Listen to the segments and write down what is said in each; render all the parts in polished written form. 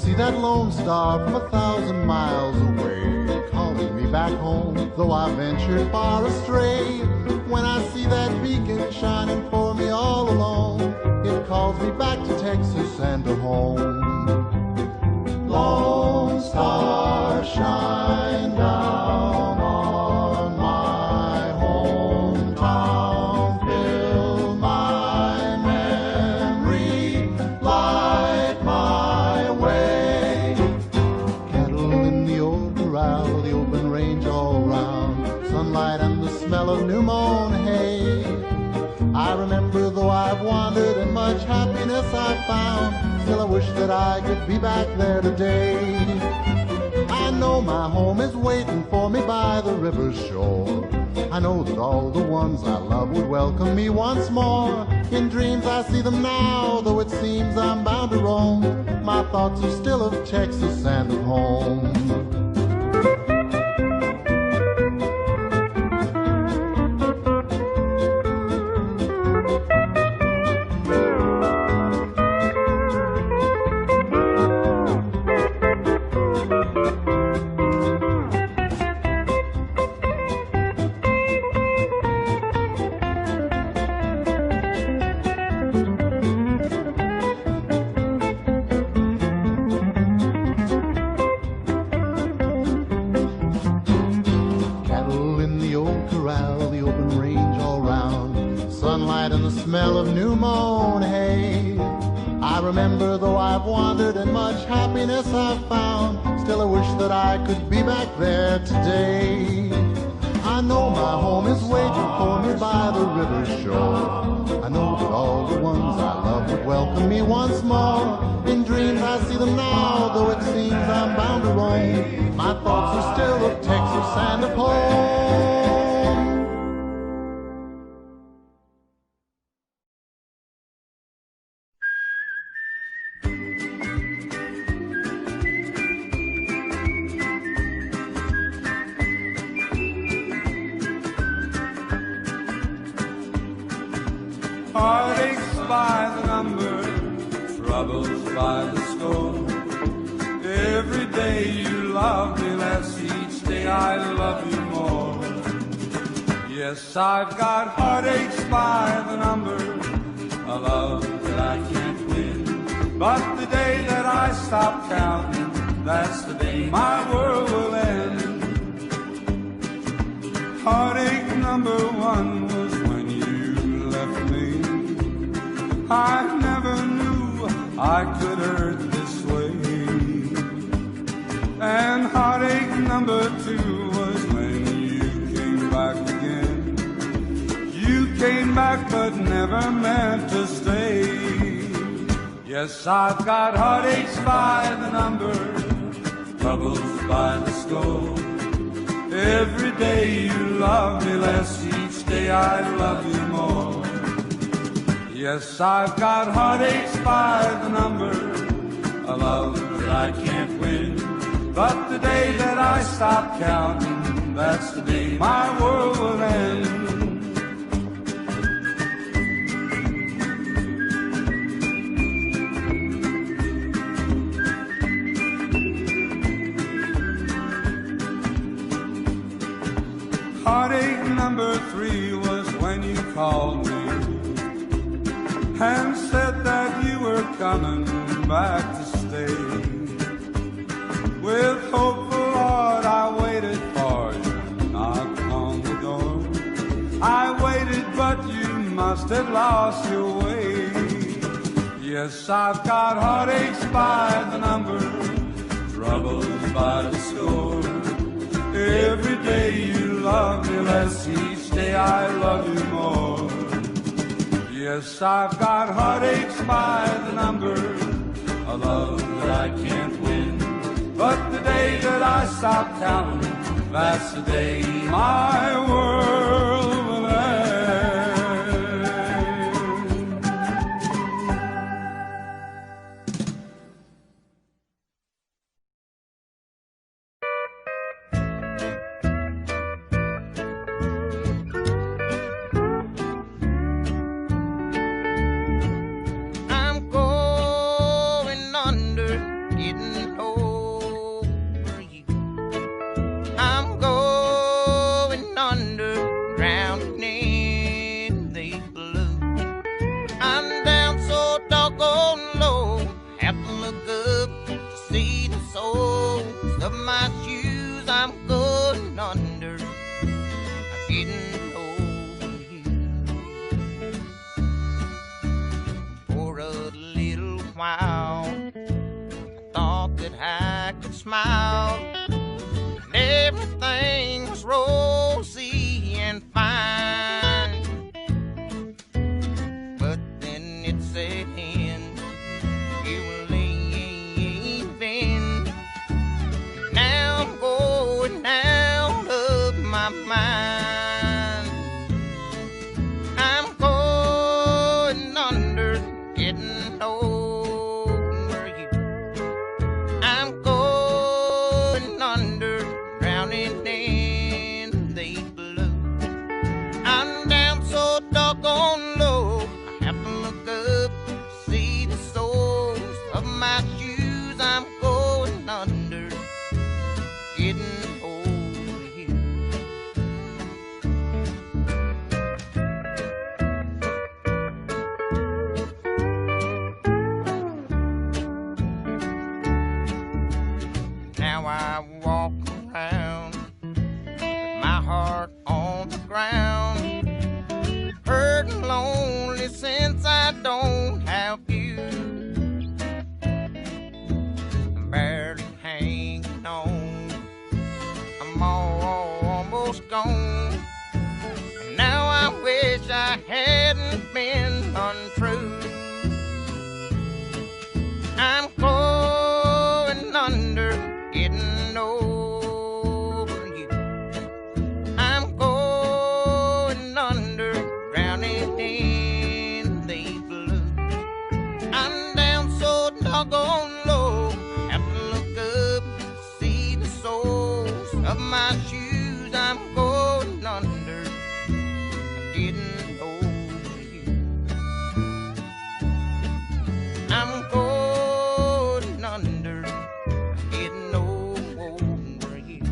see that lone star from 1,000 miles away, calling me back home, though I ventured far astray. When I see that beacon shining for me all alone, it calls me back to Texas and to home. Lone star, shine down on my hometown, fill my memory, light my way. Cattle in the old corral, the open range all round, sunlight and the smell of new mown hay. I remember, though I've wandered and much happiness I've found, still I wish that I could be back there today. I know my home is waiting for me by the river's shore. I know that all the ones I love would welcome me once more. In dreams I see them now, though it seems I'm bound to roam. My thoughts are still of Texas and of home. Remember, though I've wandered and much happiness I've found, still I wish that I could be back there today. I know my home is waiting for me by the river's shore. I know that all the ones I love would welcome me once more. In dreams I see them now, though it seems I'm bound to roam. My thoughts are still of Texas and of home. Heartaches by the number, troubles by the score. Every day you love me less, each day I love you more. Yes, I've got heartaches by the number, a love that I can't win. But the day that I stop counting, that's the day my world will end. Heartache number one was when you left me. I never knew I could hurt this way. And heartache number two was when you came back again. You came back but never meant to stay. Yes, I've got heartaches by the number, troubles by the score. Every day you love me less, each day I love you more. Yes, I've got heartaches by the number, a love that I can't win. But the day that I stop counting, that's the day my world will end. Heartache number three was when you called me and said that you were coming back to stay. With hopeful heart I waited for you, knocked on the door. I waited but you must have lost your way. Yes, I've got heartaches by the number, troubles by the score. Every day you love me less, each day I love you more. Yes, I've got heartaches by the number, a love that I can't win. But the day that I stop counting, that's the day my world will end. I'm going under, getting while. I thought that I could smile, and everything was rosy and fine. But then it set in, you were leaving. Now I'm going out of my mind. I'm going under, getting over you. I'm going under, drowning in the blue. I'm down so doggone low, I have to look up, see the soles of my shoes. I'm going under, getting over you. Now I walk around with my heart on the ground, hurt and lonely since I don't have you. I'm barely hanging on, I'm almost gone, and now I wish I hadn't been untrue. I'm going under, getting over you. I'm going under, drowning in the blue. I'm down so doggone low, have to look up, see the soles of my shoes. I'm going under, getting over you. I'm going under, getting over you.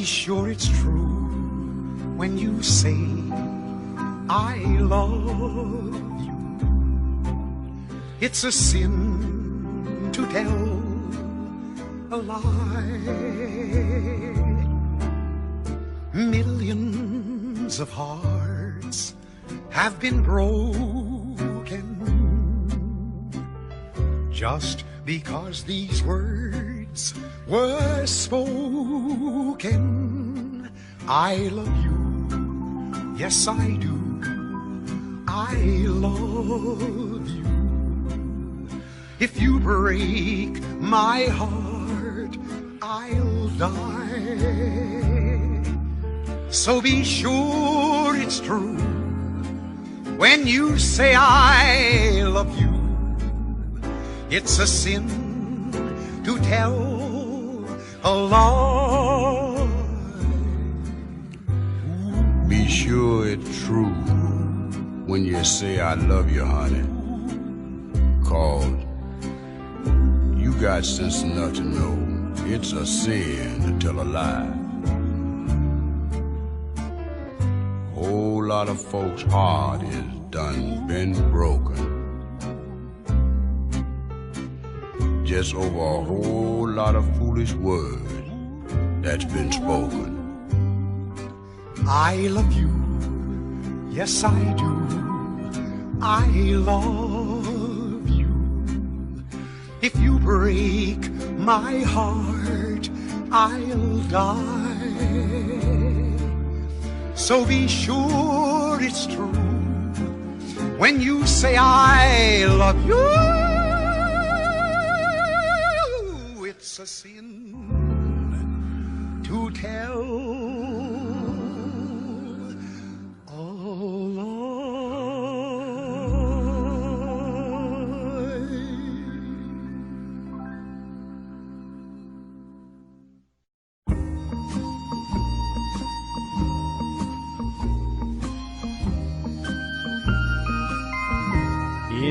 sure it's true when you say I love you. It's a sin to tell a lie. Millions of hearts have been broken just because these words were spoken. I love you, yes I do, I love you. If you break my heart, I'll die. So be sure it's true when you say I love you. It's a sin to tell a lie. Be sure it's true when you say I love you, honey. 'Cause you got sense enough to know it's a sin to tell a lie. Whole lot of folks' heart is done been broken just over a whole lot of foolish words that's been spoken. I love you, yes I do, I love you. If you break my heart, I'll die. So be sure it's true when you say I love you. It's a sin to tell a lie.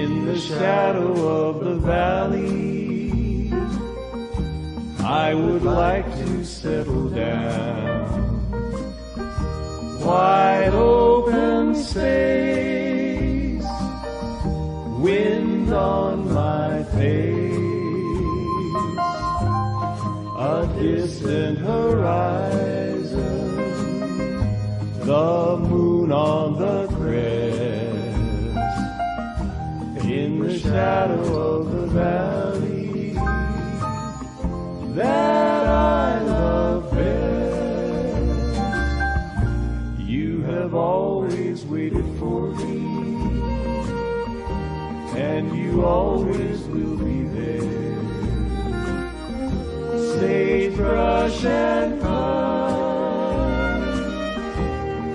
In the shadow of the valley, I would like to settle down. Wide open space, wind on my face, a distant horizon, the moon on the crest. In the shadow of the valley that I love best, you have always waited for me, and you always will be there. Sagebrush and pine,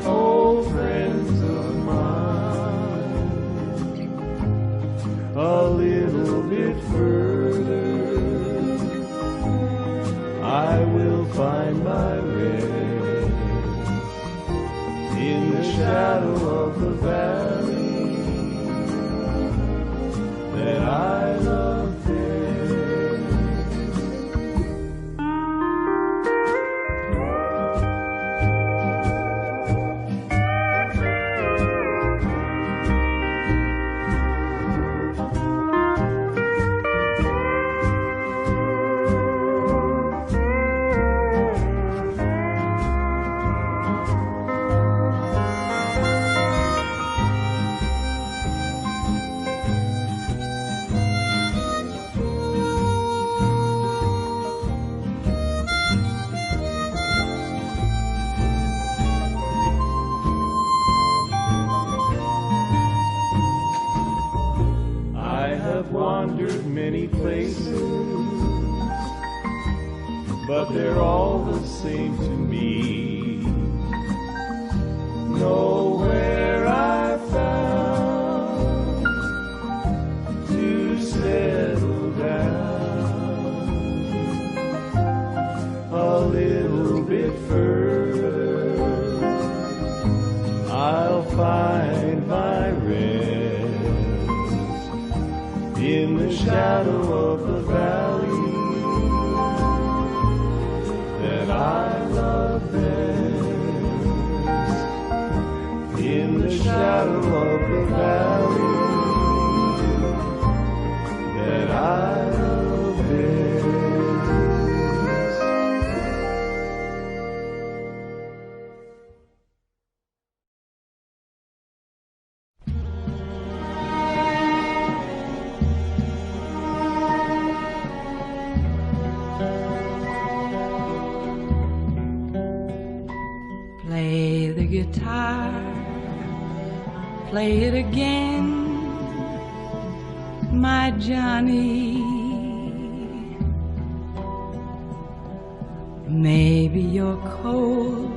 old friends of mine, a little bit further I will find my rest in the shadow of the valley that I love best. Wandered many places, but they're all the same to me. Nowhere I found to settle down. A little bit further, I'll find my rest in the shadow of the valley that I love. best in the shadow of the valley that I love best. Play the guitar, play it again, my Johnny. Maybe you're cold,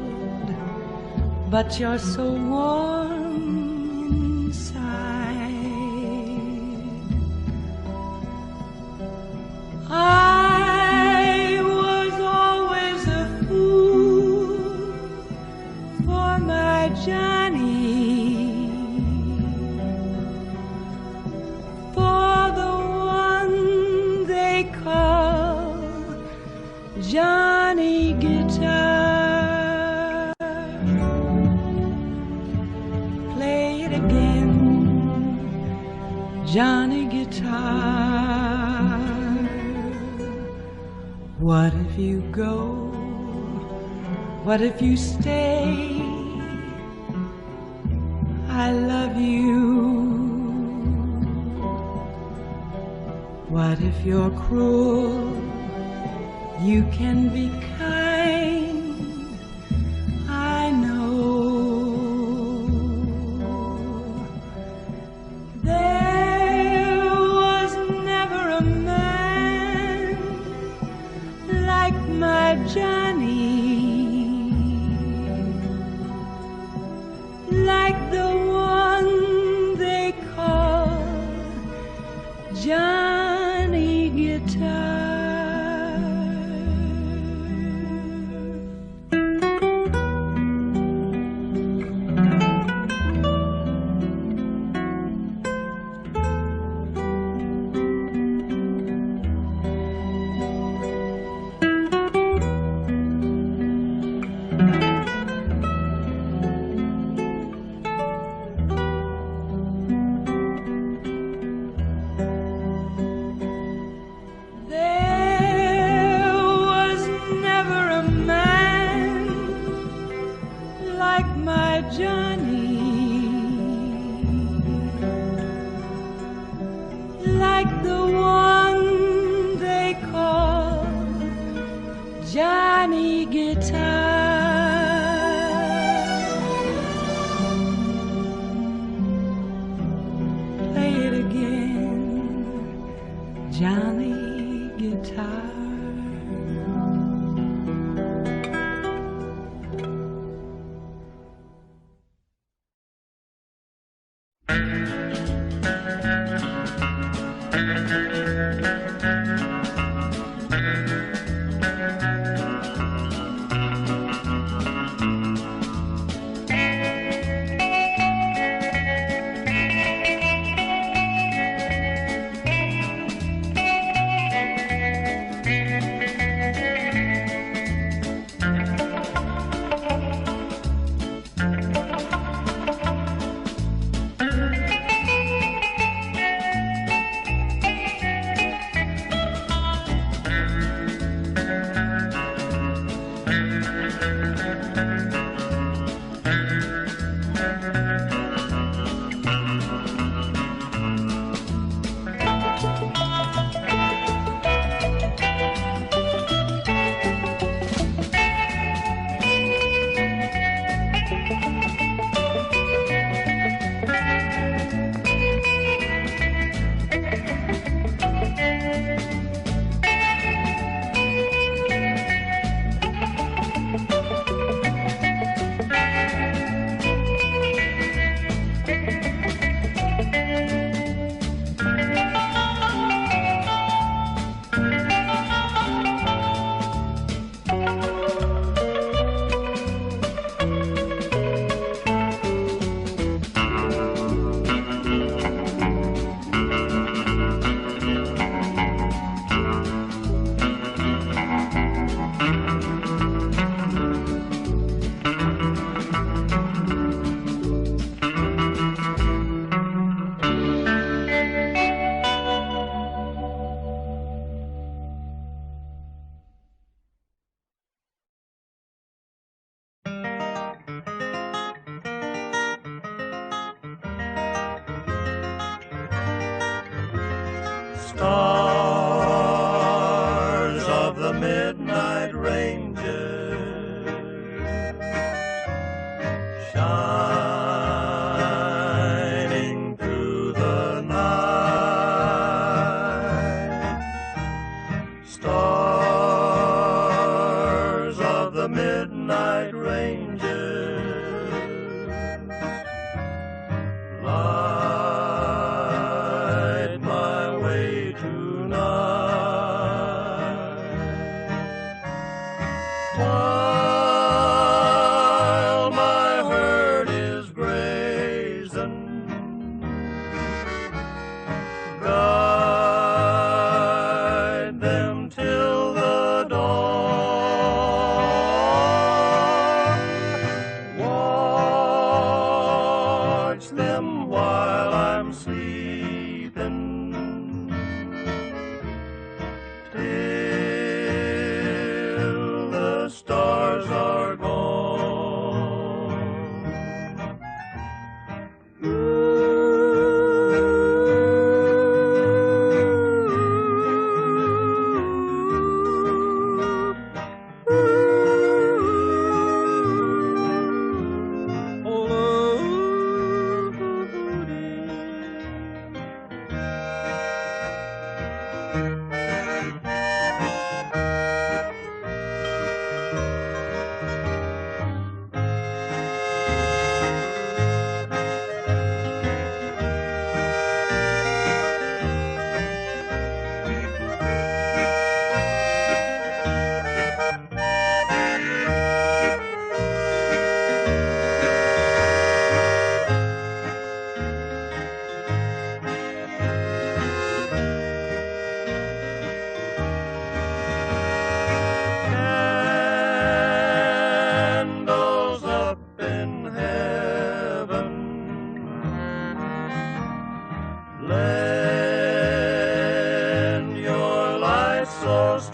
but you're so warm inside. I was always a fool for my Johnny, for the one they call Johnny Guitar. Play it again, Johnny Guitar. What if you go? What if you stay? I love you. What if you're cruel? You can be kind, I know. There was never a man like my Johnny, like the one they call Johnny Guitar. There was never a man like my Johnny, like the one they call Johnny Guitar. Play it again, Johnny Guitar. Stars of the midnight ranges, shining through the night. Stars of the midnight ranges, light my way tonight. While my herd is grazing, guide them till the dawn. Watch them while I'm sleeping, till the stars are gone. Candles up in heaven, lend your light so strange,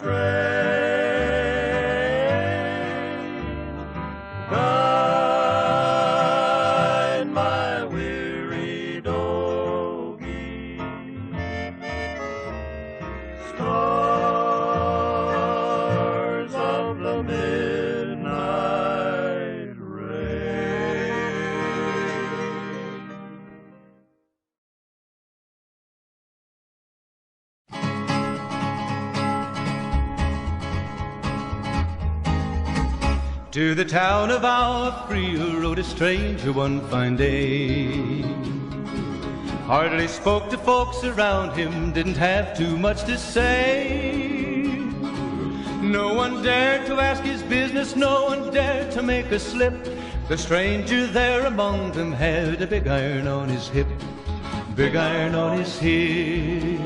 guide my weary doggie. Stars of the midnight rain. To the town of our Frio rode a stranger one fine day. Hardly spoke to folks around him, didn't have too much to say. No one dared to ask his business, no one dared to make a slip. The stranger there among them had a big iron on his hip, big iron on his hip.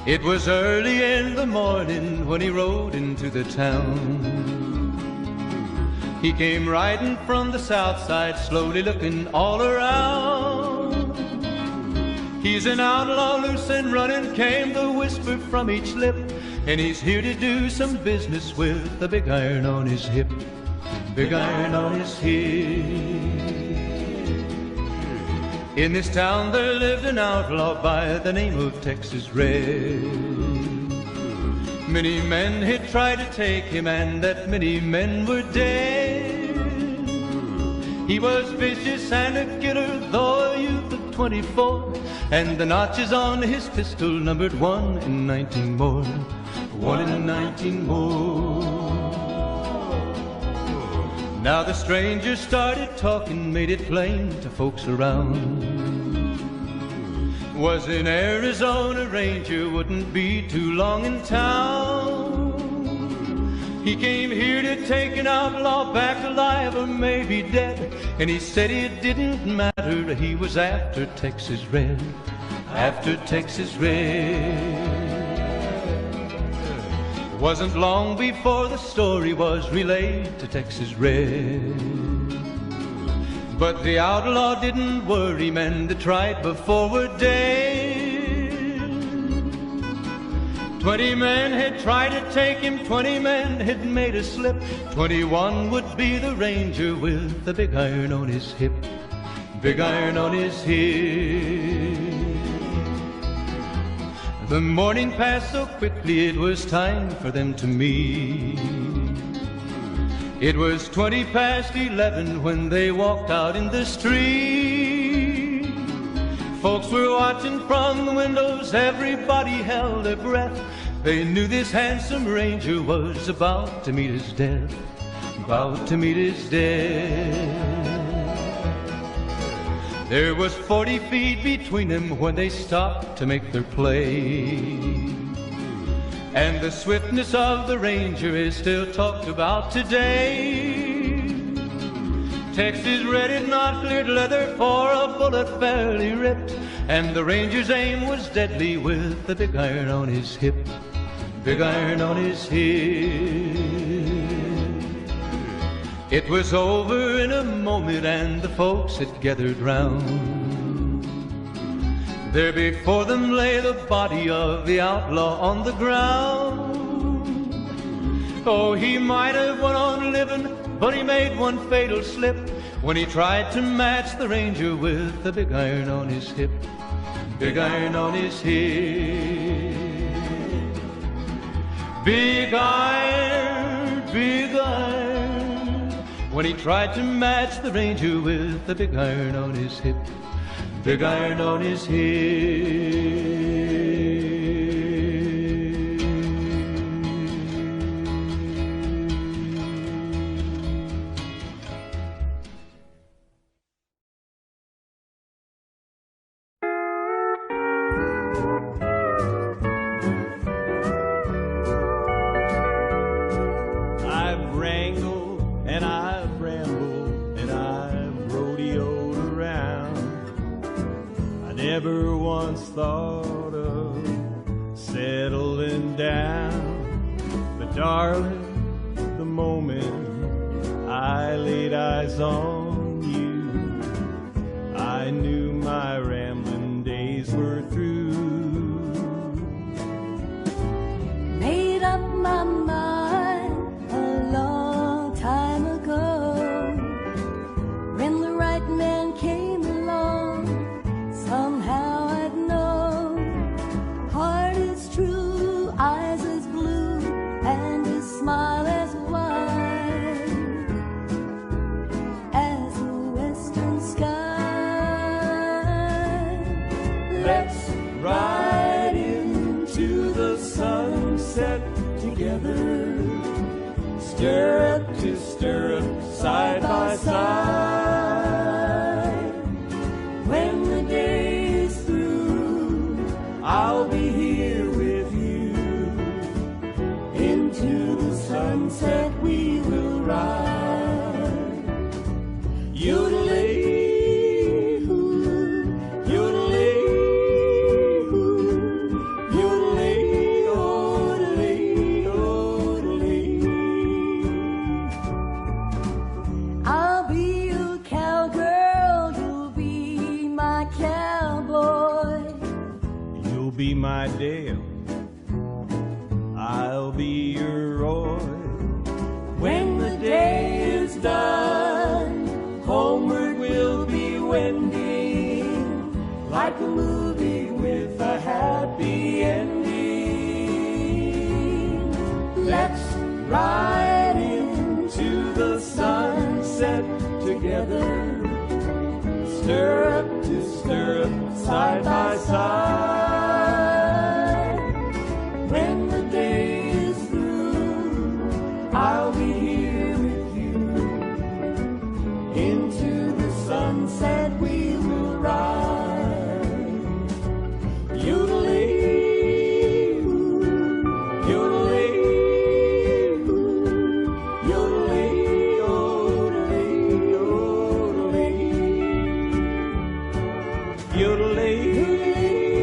It was early in the morning when he rode into the town. He came riding from the south side, slowly looking all around. He's an outlaw, loose and running, came the whisper from each lip, and he's here to do some business with a big iron on his hip, big iron on his hip. In this town there lived an outlaw by the name of Texas Red. Many men had tried to take him, and that many men were dead. He was vicious and a killer, though a youth of 24, and the notches on his pistol numbered 1 in 19 more, 1 in 19 more. Now the stranger started talking, made it plain to folks around. Was an Arizona Ranger, wouldn't be too long in town. He came here to take an outlaw back alive or maybe dead, and he said it didn't matter, he was after Texas Red, after Texas Red. Wasn't long before the story was relayed to Texas Red. But the outlaw didn't worry, men that tried before were dead. 20 men had tried to take him, 20 men had made a slip. 21 would be the Ranger with the big iron on his hip, big iron on his hip. The morning passed so quickly, it was time for them to meet. It was 11:20 when they walked out in the street. Folks were watching from the windows, everybody held their breath. They knew this handsome ranger was about to meet his death, about to meet his death. There was 40 feet between them when they stopped to make their play. And the swiftness of the ranger is still talked about today. Texas red, not cleared leather, for a bullet fairly ripped. And the ranger's aim was deadly with the big iron on his hip, big iron on his hip. It was over in a moment and the folks had gathered round. There before them lay the body of the outlaw on the ground. Oh, he might have went on living, but he made one fatal slip when he tried to match the ranger with the big iron on his hip, big iron on his hip. Big iron, big iron, when he tried to match the ranger with the big iron on his hip, big iron on his hip. I've wrangled and I've rambled and I've rodeoed around. I never once thought of settling down. But darling, the moment I laid eyes on you, I knew my rambling days were through. Made up my mind a long time ago, when the right man came along, somehow I'd know. Heart is true, eyes as blue, and his smile as wide as a western sky. Let's ride into the sunset together, stirrup to stirrup, side by side. When the day is through, I'll be here with you. Into the sunset we will ride. Yodelay-hoo, yodelay-hoo, yodelay-odelay-odelay. I'll be your cowgirl, you'll be my cowboy. You'll be my Dale, I'll be your Roy. When the day is done, homeward we'll be wending, like a movie with a happy ending. Let's ride into the sunset together, stirrup to stirrup, side by side. When the day is through, I'll be here with you. Into the sunset we will ride. Yodelay-hoo, yodelay-hoo, yodelay-odelay-odelay. Yodelay-hoo.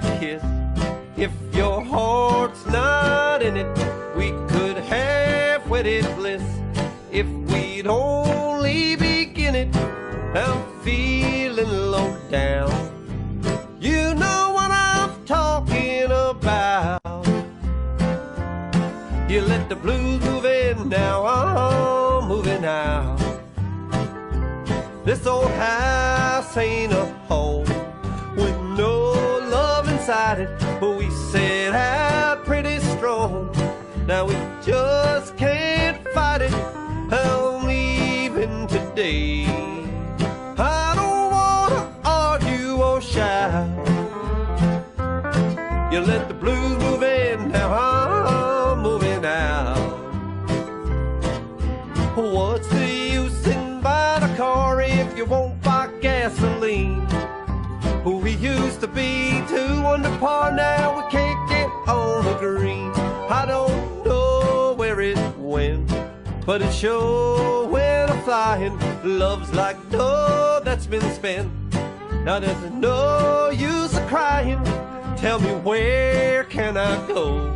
a kiss. If your heart's not in it, we could have wedded bliss. If we'd only begin it, I'm feeling low down. You know what I'm talking about. You let the blues move in, now I'm moving out. This old house ain't a home with no love inside it, but we set out pretty strong. Now we just can't fight it. I'm leaving today. I don't wanna argue or shout. You let the blues move in, now I'm moving out. What's the use in buying a car if you won't buy gasoline? We used to be 2 under par, now we can't get on the green. I don't know where it went, but it sure went a-flying. Love's like dough that's been spent. Now there's no use of crying. Tell me, where can I go?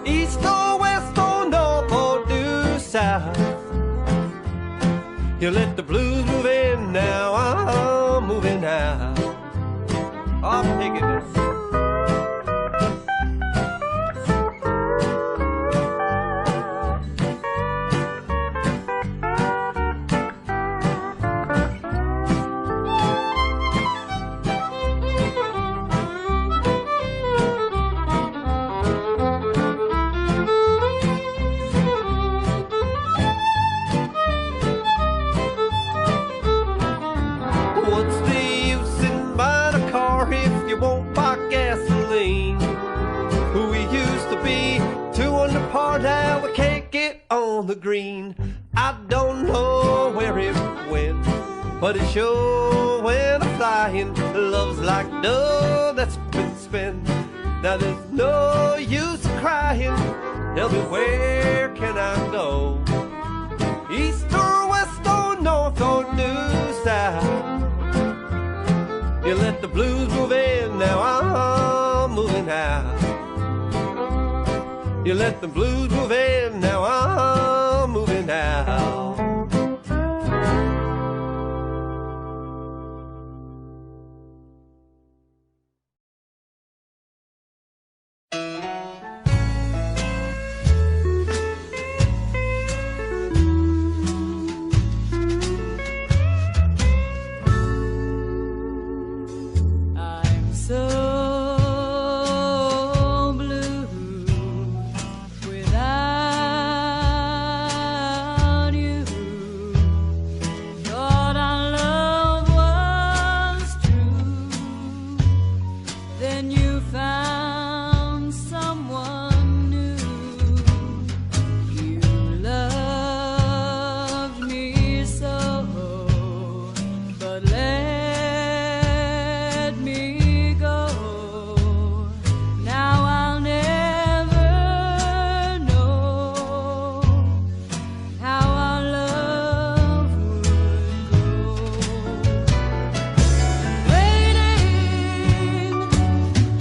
East or west or north or due south? You let the blues move in, now I'm moving out. I'm taking this. Now we can't get on the green. I don't know where it went, but it sure went a-flying. Love's like dough that's been spent. Now there's no use of crying. Tell me, where can I go? East or west or north or due south? You let the blues move in, now I'm moving out. You let the blues move in, now I'm moving out. I'm so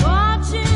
watching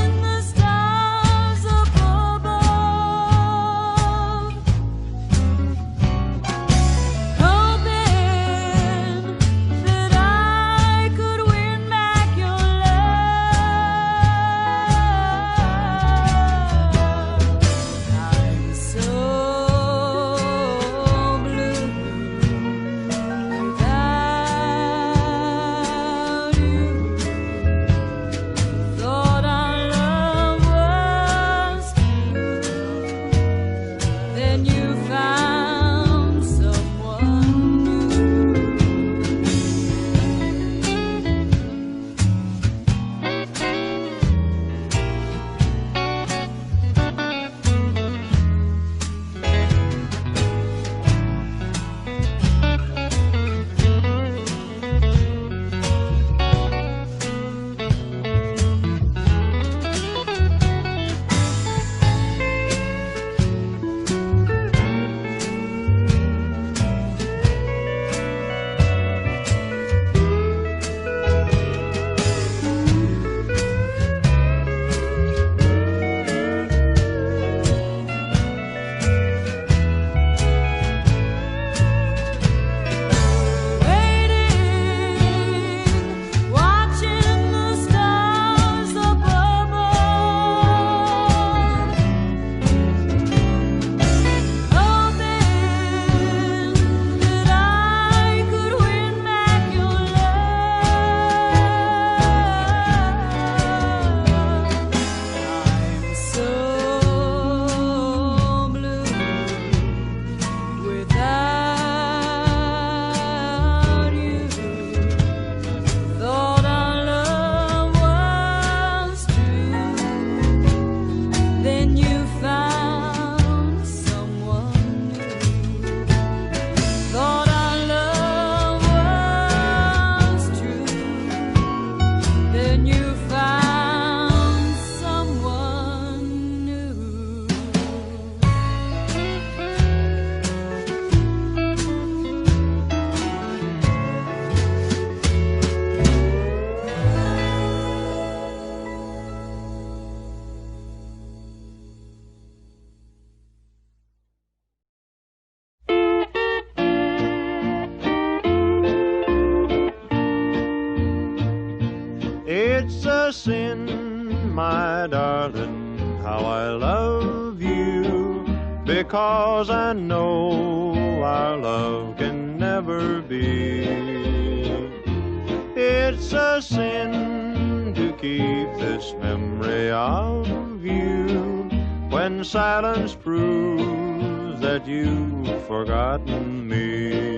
sin, my darling, how I love you, because I know our love can never be. It's a sin to keep this memory of you when silence proves that you've forgotten me.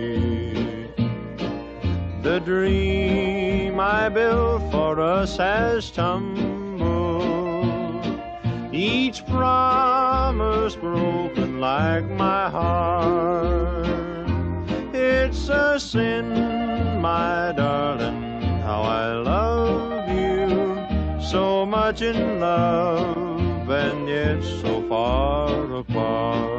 The dream I built for us has tumbled, each promise broken like my heart. It's a sin, my darling, how I love you, so much in love and yet so far apart.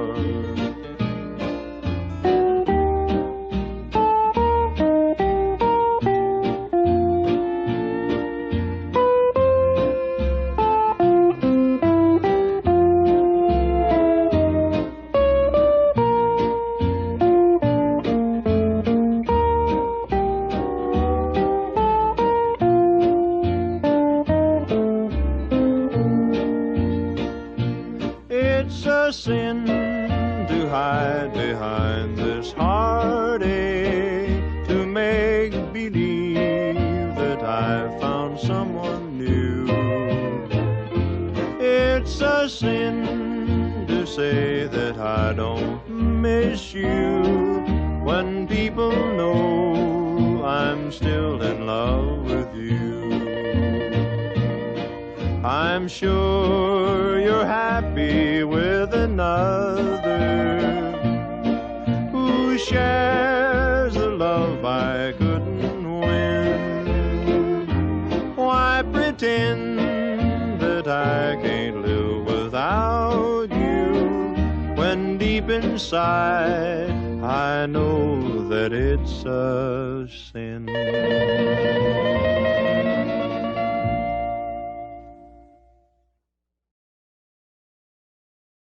Sin to hide behind this heartache, to make believe that I've found someone new. It's a sin to say that I don't miss you when people know I'm still in love with you. I'm sure you're happy with another who shares the love I couldn't win. Why pretend that I can't live without you when deep inside I know that it's a sin?